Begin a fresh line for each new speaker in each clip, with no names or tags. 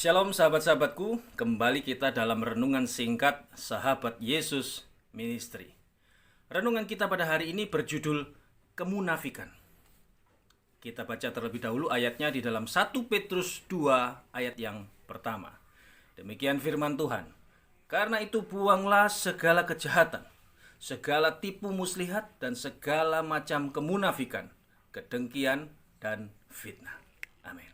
Shalom sahabat-sahabatku, kembali kita dalam renungan singkat Sahabat Yesus Ministry. Renungan kita pada hari ini berjudul Kemunafikan. Kita baca terlebih dahulu ayatnya di dalam 1 Petrus 2 ayat yang pertama. Demikian firman Tuhan. Karena itu buanglah segala kejahatan, segala tipu muslihat dan segala macam kemunafikan, kedengkian dan fitnah. Amin.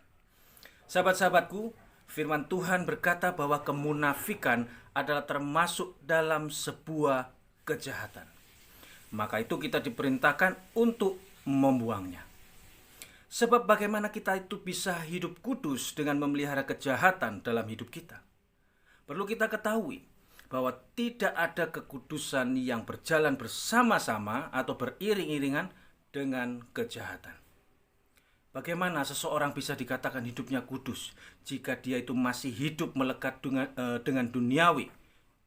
Sahabat-sahabatku, firman Tuhan berkata bahwa kemunafikan adalah termasuk dalam sebuah kejahatan. Maka itu kita diperintahkan untuk membuangnya. Sebab bagaimana kita itu bisa hidup kudus dengan memelihara kejahatan dalam hidup kita? Perlu kita ketahui bahwa tidak ada kekudusan yang berjalan bersama-sama atau beriring-iringan dengan kejahatan. Bagaimana seseorang bisa dikatakan hidupnya kudus jika dia itu masih hidup melekat dengan duniawi?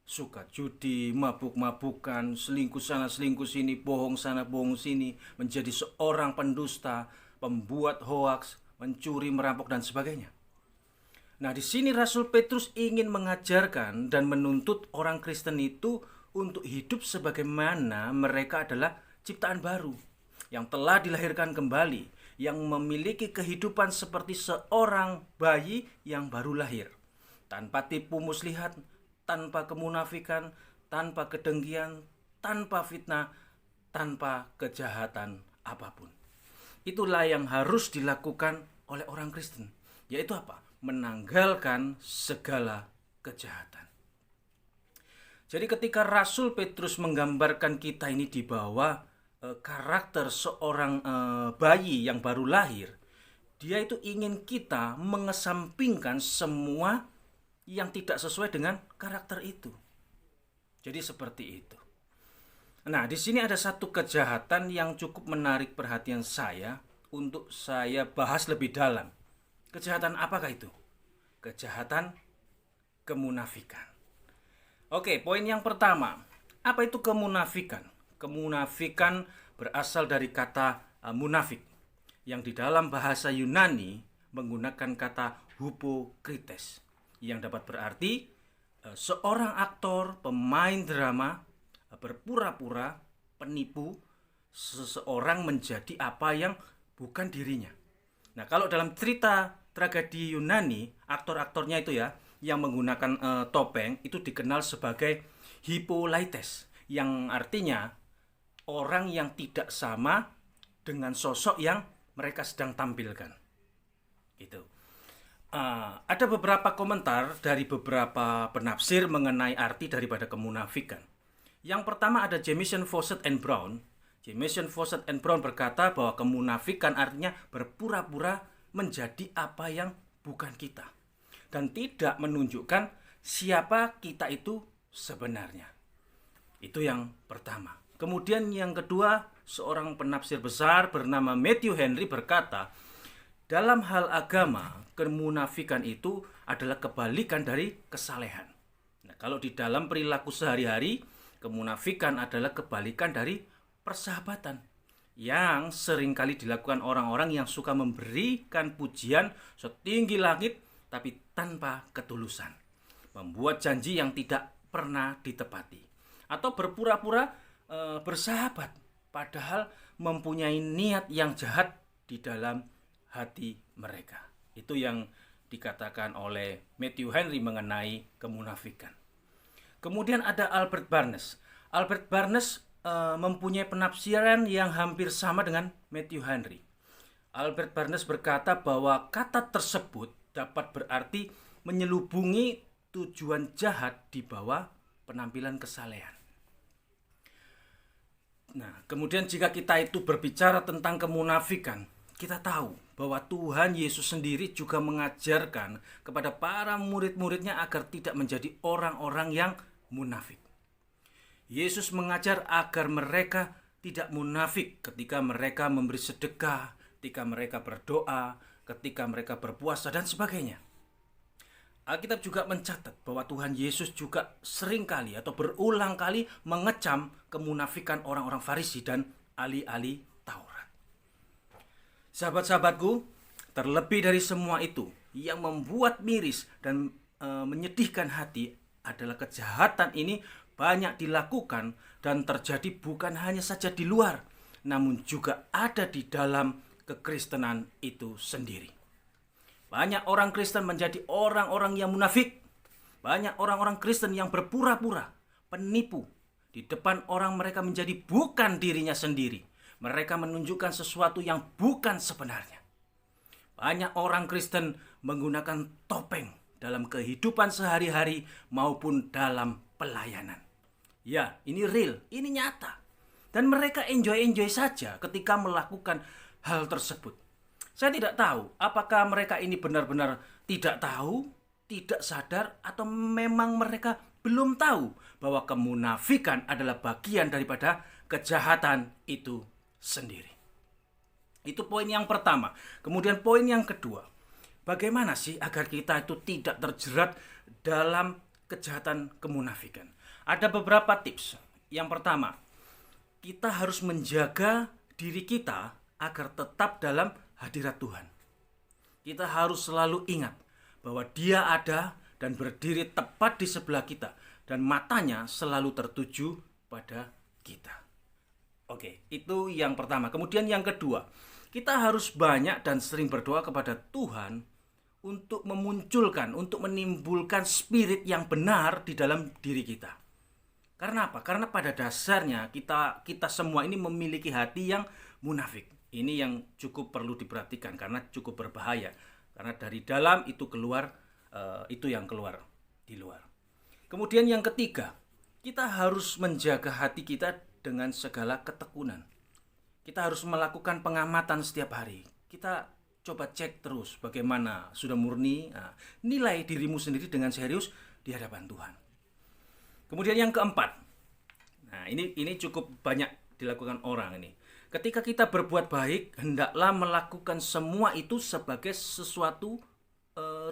Suka judi, mabuk-mabukan, selingkuh sana, selingkuh sini, bohong sana, bohong sini, menjadi seorang pendusta, pembuat hoaks, mencuri, merampok, dan sebagainya. Nah, di sini Rasul Petrus ingin mengajarkan dan menuntut orang Kristen itu untuk hidup sebagaimana mereka adalah ciptaan baru yang telah dilahirkan kembali, yang memiliki kehidupan seperti seorang bayi yang baru lahir, tanpa tipu muslihat, tanpa kemunafikan, tanpa kedengkian, tanpa fitnah, tanpa kejahatan apapun. Itulah yang harus dilakukan oleh orang Kristen, yaitu apa? Menanggalkan segala kejahatan. Jadi ketika Rasul Petrus menggambarkan kita ini di bawah karakter seorang bayi yang baru lahir, dia itu ingin kita mengesampingkan semua yang tidak sesuai dengan karakter itu. Jadi seperti itu. Nah, di sini ada satu kejahatan yang cukup menarik perhatian saya untuk saya bahas lebih dalam. Kejahatan apakah itu? Kejahatan kemunafikan. Oke, poin yang pertama. Apa itu kemunafikan? Kemunafikan berasal dari kata munafik, yang di dalam bahasa Yunani menggunakan kata hypokrites, yang dapat berarti seorang aktor, pemain drama, berpura-pura, penipu, seseorang menjadi apa yang bukan dirinya. Nah, kalau dalam cerita tragedi Yunani, aktor-aktornya itu ya, yang menggunakan topeng, itu dikenal sebagai Hippolytes, yang artinya orang yang tidak sama dengan sosok yang mereka sedang tampilkan. Gitu. Ada beberapa komentar dari beberapa penafsir mengenai arti daripada kemunafikan. Yang pertama ada Jamieson, Fausset and Brown. Jamieson, Fausset and Brown berkata bahwa kemunafikan artinya berpura-pura menjadi apa yang bukan kita, dan tidak menunjukkan siapa kita itu sebenarnya. Itu yang pertama. Kemudian yang kedua, seorang penafsir besar bernama Matthew Henry berkata, dalam hal agama, kemunafikan itu adalah kebalikan dari kesalehan. Nah, kalau di dalam perilaku sehari-hari, kemunafikan adalah kebalikan dari persahabatan, yang seringkali dilakukan orang-orang yang suka memberikan pujian setinggi langit tapi tanpa ketulusan, membuat janji yang tidak pernah ditepati, atau berpura-pura bersahabat padahal mempunyai niat yang jahat di dalam hati mereka. Itu yang dikatakan oleh Matthew Henry mengenai kemunafikan. Kemudian ada Albert Barnes. Albert Barnes mempunyai penafsiran yang hampir sama dengan Matthew Henry. Albert Barnes berkata bahwa kata tersebut dapat berarti menyelubungi tujuan jahat di bawah penampilan kesalehan. Nah, kemudian jika kita itu berbicara tentang kemunafikan, kita tahu bahwa Tuhan Yesus sendiri juga mengajarkan kepada para murid-muridnya agar tidak menjadi orang-orang yang munafik. Yesus mengajar agar mereka tidak munafik ketika mereka memberi sedekah, ketika mereka berdoa, ketika mereka berpuasa, dan sebagainya. Alkitab juga mencatat bahwa Tuhan Yesus juga seringkali atau berulang kali mengecam kemunafikan orang-orang Farisi dan ahli-ahli Taurat. Sahabat-sahabatku, terlebih dari semua itu, yang membuat miris dan menyedihkan hati adalah kejahatan ini banyak dilakukan dan terjadi bukan hanya saja di luar, namun juga ada di dalam kekristenan itu sendiri. Banyak orang Kristen menjadi orang-orang yang munafik. Banyak orang-orang Kristen yang berpura-pura, penipu. Di depan orang mereka menjadi bukan dirinya sendiri. Mereka menunjukkan sesuatu yang bukan sebenarnya. Banyak orang Kristen menggunakan topeng dalam kehidupan sehari-hari maupun dalam pelayanan. Ya, ini real, ini nyata. Dan mereka enjoy-enjoy saja ketika melakukan hal tersebut. Saya tidak tahu apakah mereka ini benar-benar tidak tahu, tidak sadar, atau memang mereka belum tahu bahwa kemunafikan adalah bagian daripada kejahatan itu sendiri. Itu poin yang pertama. Kemudian poin yang kedua, bagaimana sih agar kita itu tidak terjerat dalam kejahatan kemunafikan? Ada beberapa tips. Yang pertama, kita harus menjaga diri kita agar tetap dalam hadirat Tuhan. Kita harus selalu ingat bahwa Dia ada dan berdiri tepat di sebelah kita, dan matanya selalu tertuju pada kita. Oke, itu yang pertama. Kemudian yang kedua, kita harus banyak dan sering berdoa kepada Tuhan untuk memunculkan, untuk menimbulkan spirit yang benar di dalam diri kita. Karena apa? Karena pada dasarnya kita semua ini memiliki hati yang munafik. Ini yang cukup perlu diperhatikan karena cukup berbahaya. Karena dari dalam itu keluar, itu yang keluar di luar. Kemudian yang ketiga, kita harus menjaga hati kita dengan segala ketekunan. Kita harus melakukan pengamatan setiap hari. Kita coba cek terus bagaimana sudah murni. Nilai dirimu sendiri dengan serius di hadapan Tuhan. Kemudian yang keempat, ini cukup banyak dilakukan orang ini. Ketika kita berbuat baik, hendaklah melakukan semua itu sebagai sesuatu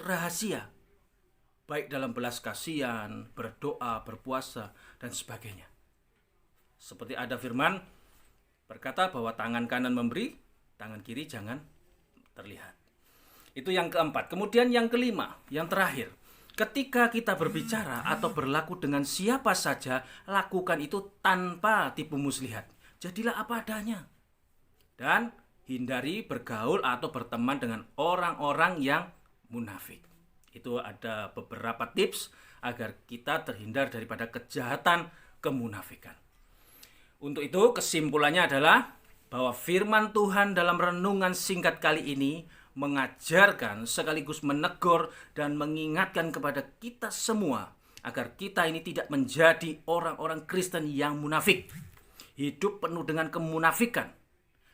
rahasia. Baik dalam belas kasihan, berdoa, berpuasa, dan sebagainya. Seperti ada firman berkata bahwa tangan kanan memberi, tangan kiri jangan terlihat. Itu yang keempat. Kemudian yang kelima, yang terakhir. Ketika kita berbicara atau berlaku dengan siapa saja, lakukan itu tanpa tipu muslihat. Jadilah apa adanya. Dan hindari bergaul atau berteman dengan orang-orang yang munafik. Itu ada beberapa tips agar kita terhindar daripada kejahatan kemunafikan. Untuk itu kesimpulannya adalah bahwa firman Tuhan dalam renungan singkat kali ini mengajarkan sekaligus menegur dan mengingatkan kepada kita semua agar kita ini tidak menjadi orang-orang Kristen yang munafik. Hidup penuh dengan kemunafikan.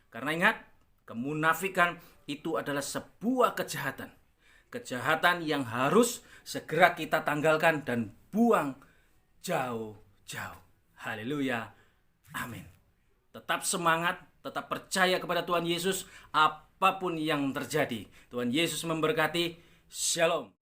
Karena ingat, kemunafikan itu adalah sebuah kejahatan. Kejahatan yang harus segera kita tanggalkan dan buang jauh-jauh. Haleluya. Amin. Tetap semangat, tetap percaya kepada Tuhan Yesus apapun yang terjadi. Tuhan Yesus memberkati. Shalom.